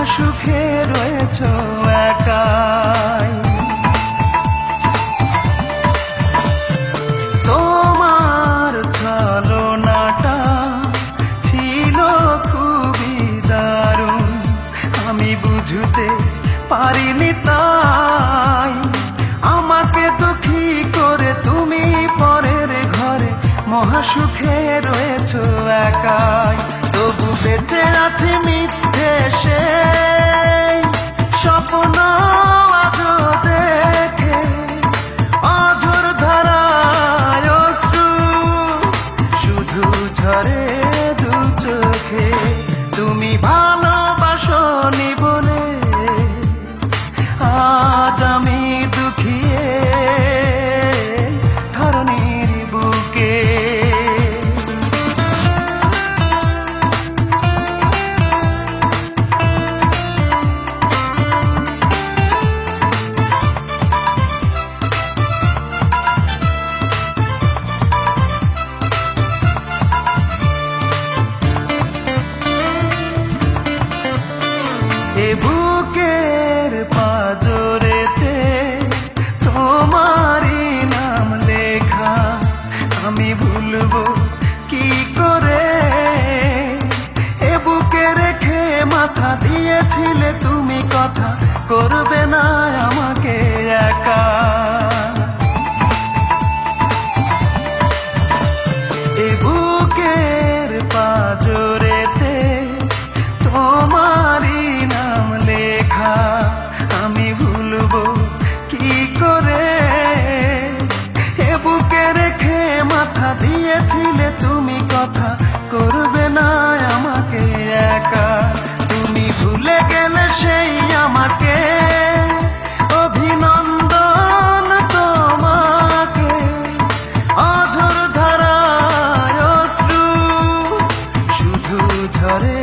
মহাসুখে রয়েছ একাই। তোমার ছলনাটা ছিল খুবই দারুণ, আমি বুঝতে পারিনি তাই আমাকে দুঃখী করে তুমি পরের ঘরে মহাসুখে রয়েছ একাই। তবু বেঁচে আছে মিথ্যে সেই স্বপ্ন আজও দেখে, অঝোর ধারায় অশ্রু শুধু ঝরে দু চোখে। তুমি ভালোবাসনি বলে আজ আমি দুঃখিয়ে ধরণীর বুকে। এ বুকের পাজরেতে তোমারই নাম লেখা, আমি ভুলবো কি করে? এ বুকে রেখে মাথা দিয়েছিলে তুমি, কথা করবে না আমাকে একা। এ বুকের পাজরেতে তোমারই নাম লেখা, আমি ভুলবো কি করে? এ বুকে রেখে মাথা দিয়েছিলে তুমি, কথা করবে না আমাকে একা। তুমি ভুলে গেলে সেই আমাকে, অভিনন্দন তোমাকে। অঝোর ধারায় অশ্রু শুধু ঝরে